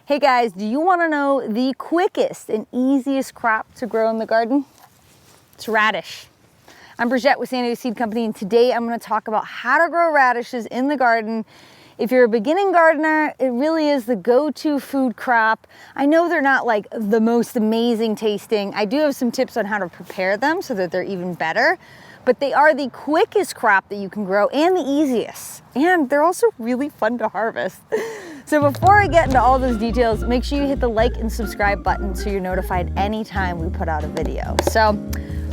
Hey guys, do you want to know the quickest and easiest crop to grow in the garden? It's radish. I'm Bridget with San Diego Seed Company, and today I'm going to talk about how to grow radishes in the garden. If you're a beginning gardener, it really is the go-to food crop. I know they're not like the most amazing tasting. I do have some tips on how to prepare them so that they're even better, but they are the quickest crop that you can grow and the easiest. And they're also really fun to harvest. So before I get into all those details, make sure you hit the like and subscribe button so you're notified anytime we put out a video. So,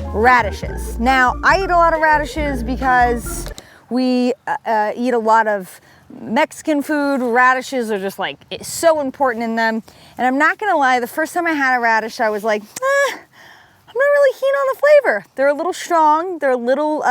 radishes. Now, I eat a lot of radishes because we eat a lot of Mexican food. Radishes are just like, it's so important in them. And I'm not gonna lie, the first time I had a radish, I was like, I'm not really keen on the flavor. They're a little strong. They're a little,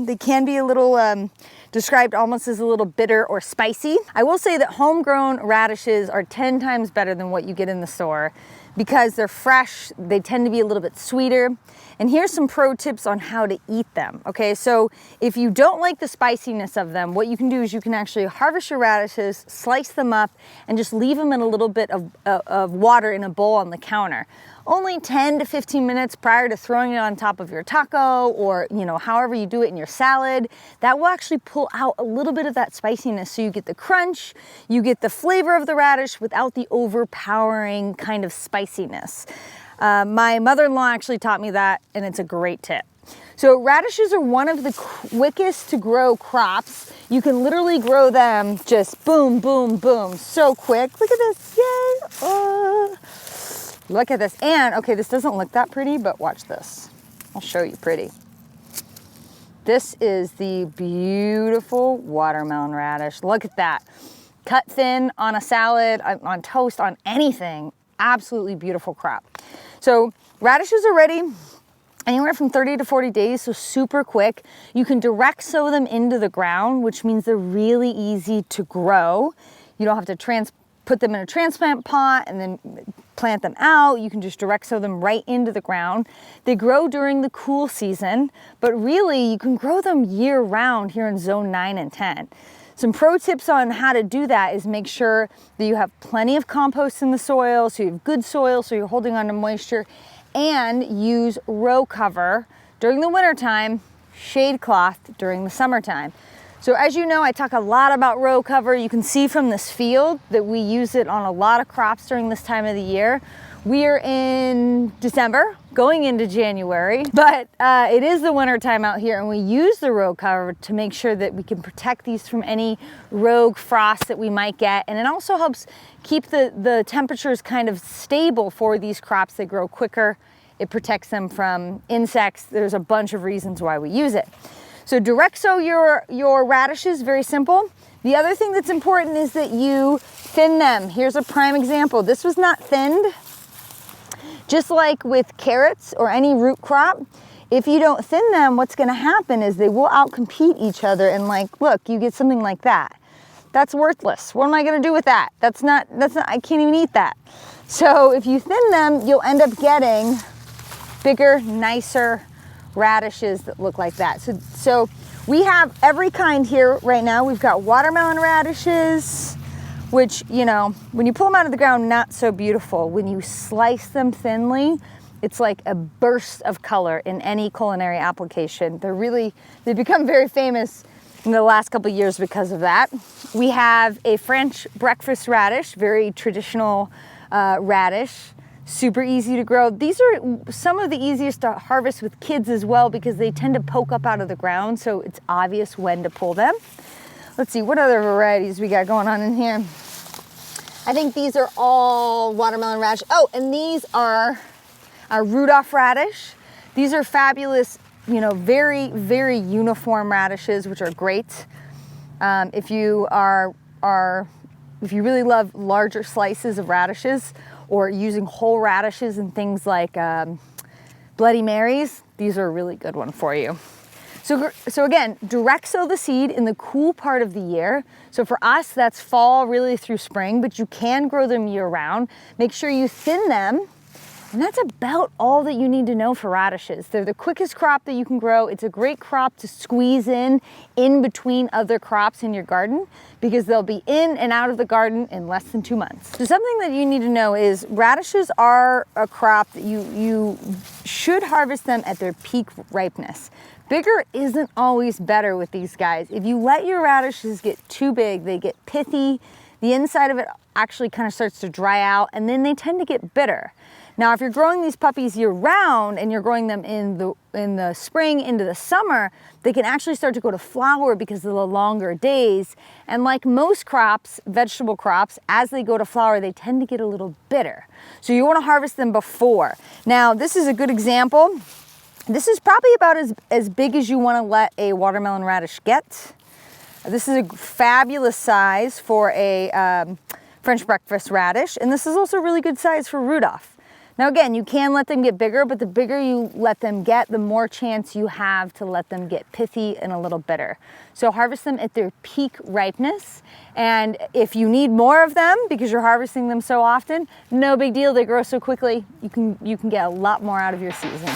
they can be a little, described almost as a little bitter or spicy. I will say that homegrown radishes are 10 times better than what you get in the store because they're fresh. They tend to be a little bit sweeter. And here's some pro tips on how to eat them. Okay, so if you don't like the spiciness of them, what you can do is you can actually harvest your radishes, slice them up, and just leave them in a little bit of water in a bowl on the counter. Only 10 to 15 minutes prior to throwing it on top of your taco or, you know, however you do it in your salad. That will actually pull out a little bit of that spiciness, so you get the crunch, you get the flavor of the radish without the overpowering kind of spiciness. My mother-in-law actually taught me that, and it's a great tip. So radishes are one of the quickest to grow crops. You can literally grow them just boom, boom, boom, so quick. Look at this, yay! Look at this, and okay, this doesn't look that pretty, but watch this. I'll show you pretty. This is the beautiful watermelon radish. Look at that. Cut thin on a salad, on toast, on anything. Absolutely beautiful crop. So radishes are ready anywhere from 30 to 40 days, so super quick. You can direct sow them into the ground, which means they're really easy to grow. You don't have to put them in a transplant pot and then plant them out. You can just direct sow them right into the ground. They grow during the cool season, but really you can grow them year round here in zone 9 and 10. Some pro tips on how to do that is make sure that you have plenty of compost in the soil, so you have good soil, so you're holding on to moisture, and use row cover during the wintertime, shade cloth during the summertime. So as you know, I talk a lot about row cover. You can see from this field that we use it on a lot of crops during this time of the year. We are in December, going into January, but it is the winter time out here, and we use the row cover to make sure that we can protect these from any rogue frost that we might get. And it also helps keep the temperatures kind of stable for these crops that grow quicker. It protects them from insects. There's a bunch of reasons why we use it. So direct sow your radishes, very simple. The other thing that's important is that you thin them. Here's a prime example. This was not thinned. Just like with carrots or any root crop, if you don't thin them, what's gonna happen is they will outcompete each other, and like, look, you get something like that. That's worthless. What am I gonna do with that? That's not, I can't even eat that. So if you thin them, you'll end up getting bigger, nicer radishes that look like that. So we have every kind here right now. We've got watermelon radishes, which, you know, when you pull them out of the ground, not so beautiful. When you slice them thinly, it's like a burst of color in any culinary application. They've become very famous in the last couple of years because of that. We have a French breakfast radish, very traditional radish, super easy to grow. These are some of the easiest to harvest with kids as well because they tend to poke up out of the ground, so it's obvious when to pull them. Let's see, what other varieties we got going on in here? I think these are all watermelon radish. Oh, and these are our Rudolph radish. These are fabulous, you know, very, very uniform radishes, which are great. If you really love larger slices of radishes or using whole radishes and things like Bloody Marys, these are a really good one for you. So again, direct sow the seed in the cool part of the year. So for us, that's fall really through spring, but you can grow them year round. Make sure you thin them. And that's about all that you need to know for radishes. They're the quickest crop that you can grow. It's a great crop to squeeze in between other crops in your garden because they'll be in and out of the garden in less than 2 months. So something that you need to know is radishes are a crop that you should harvest them at their peak ripeness. Bigger isn't always better with these guys. If you let your radishes get too big, they get pithy, the inside of it actually kind of starts to dry out, and then they tend to get bitter. Now, if you're growing these puppies year round and you're growing them in the spring into the summer, they can actually start to go to flower because of the longer days. And like most crops, vegetable crops, as they go to flower, they tend to get a little bitter. So you want to harvest them before. Now, this is a good example. This is probably about as big as you want to let a watermelon radish get. This is a fabulous size for a French breakfast radish, and this is also a really good size for Rudolph. Now again, you can let them get bigger, but the bigger you let them get, the more chance you have to let them get pithy and a little bitter. So harvest them at their peak ripeness, and if you need more of them because you're harvesting them so often, no big deal, they grow so quickly, you can get a lot more out of your season.